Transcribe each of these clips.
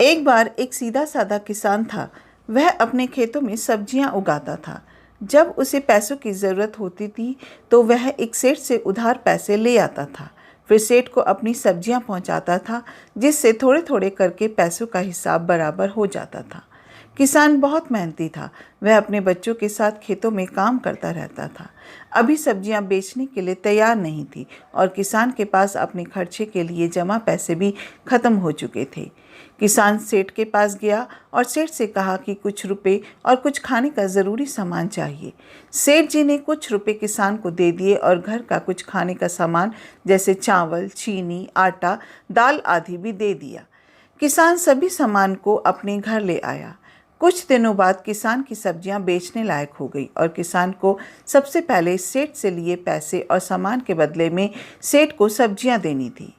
एक बार एक सीधा साधा किसान था। वह अपने खेतों में सब्जियां उगाता था। जब उसे पैसों की ज़रूरत होती थी तो वह एक सेठ से उधार पैसे ले आता था। फिर सेठ को अपनी सब्जियां पहुंचाता था, जिससे थोड़े थोड़े करके पैसों का हिसाब बराबर हो जाता था। किसान बहुत मेहनती था। वह अपने बच्चों के साथ खेतों में काम करता रहता था। अभी सब्जियां बेचने के लिए तैयार नहीं थी और किसान के पास अपने खर्चे के लिए जमा पैसे भी खत्म हो चुके थे। किसान सेठ के पास गया और सेठ से कहा कि कुछ रुपए और कुछ खाने का ज़रूरी सामान चाहिए। सेठ जी ने कुछ रुपए किसान को दे दिए और घर का कुछ खाने का सामान जैसे चावल, चीनी, आटा, दाल आदि भी दे दिया। किसान सभी सामान को अपने घर ले आया। कुछ दिनों बाद किसान की सब्जियां बेचने लायक हो गई और किसान को सबसे पहले सेठ से लिए पैसे और सामान के बदले में सेठ को सब्जियां देनी थी।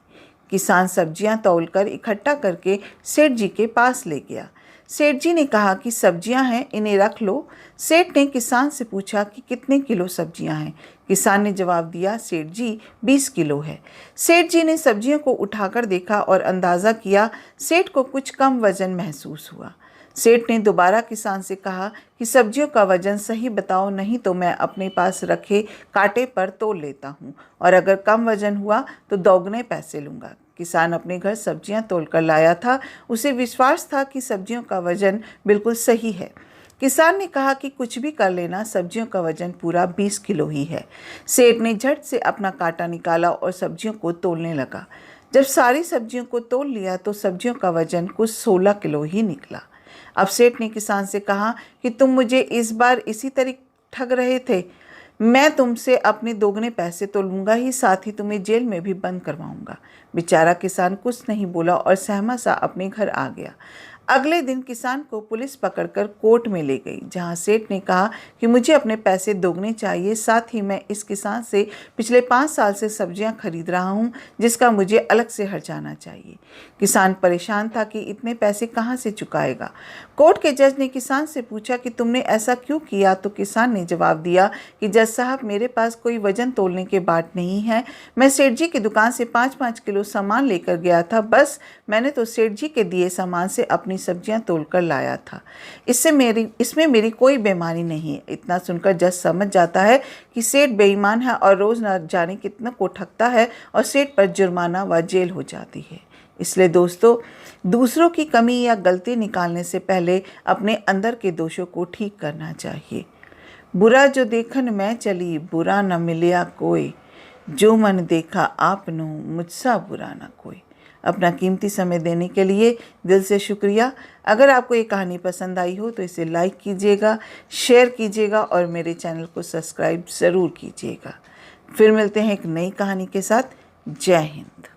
किसान सब्जियां तौलकर इकट्ठा करके सेठ जी के पास ले गया। सेठ जी ने कहा कि सब्जियां हैं, इन्हें रख लो। सेठ ने किसान से पूछा कि कितने किलो सब्जियां हैं। किसान ने जवाब दिया, सेठ जी 20 किलो है। सेठ जी ने सब्जियों को उठाकर देखा और अंदाज़ा किया। सेठ को कुछ कम वजन महसूस हुआ। सेठ ने दोबारा किसान से कहा कि सब्जियों का वजन सही बताओ, नहीं तो मैं अपने पास रखे कांटे पर तोल लेता हूँ और अगर कम वजन हुआ तो दोगुने पैसे लूँगा। किसान अपने घर सब्जियां तोलकर लाया था। उसे विश्वास था कि सब्जियों का वजन बिल्कुल सही है। किसान ने कहा कि कुछ भी कर लेना, सब्जियों का वजन पूरा 20 किलो ही है। सेठ ने झट से अपना कांटा निकाला और सब्जियों को तोलने लगा। जब सारी सब्जियों को तोल लिया तो सब्जियों का वजन कुछ 16 किलो ही निकला। अब सेठ ने किसान से कहा कि तुम मुझे इस बार इसी तरह ठग रहे थे। मैं तुमसे अपने दोगुने पैसे तो लूँगा ही, साथ ही तुम्हें जेल में भी बंद करवाऊँगा। बेचारा किसान कुछ नहीं बोला और सहमा सा अपने घर आ गया। अगले दिन किसान को पुलिस पकड़कर कोर्ट में ले गई, जहां सेठ ने कहा कि मुझे अपने पैसे दोगुने चाहिए, साथ ही मैं इस किसान से पिछले 5 साल से सब्जियां खरीद रहा हूं, जिसका मुझे अलग से हर्जाना चाहिए। किसान परेशान था कि इतने पैसे कहां से चुकाएगा। कोर्ट के जज ने किसान से पूछा कि तुमने ऐसा क्यों किया, तो किसान ने जवाब दिया कि जज साहब, मेरे पास कोई वजन तोलने के बाट नहीं है। मैं सेठ जी की दुकान से 5-5 किलो सामान लेकर गया था, बस मैंने तो सेठ जी के दिए सामान से अपनी सब्जियां तोलकर लाया था। इसमें मेरी कोई बेईमानी नहीं है। इतना सुनकर जज समझ जाता है कि सेठ बेईमान है और रोज न जाने कितना को ठगता है और सेठ पर जुर्माना व जेल हो जाती है। इसलिए दोस्तों, दूसरों की कमी या गलती निकालने से पहले अपने अंदर के दोषों को ठीक करना चाहिए। बुरा जो देखन मैं चली, बुरा न मिलिया कोई, जो मन देखा आपनु, मुझसा बुरा न कोई। अपना कीमती समय देने के लिए दिल से शुक्रिया। अगर आपको ये कहानी पसंद आई हो तो इसे लाइक कीजिएगा, शेयर कीजिएगा और मेरे चैनल को सब्सक्राइब ज़रूर कीजिएगा। फिर मिलते हैं एक नई कहानी के साथ। जय हिंद।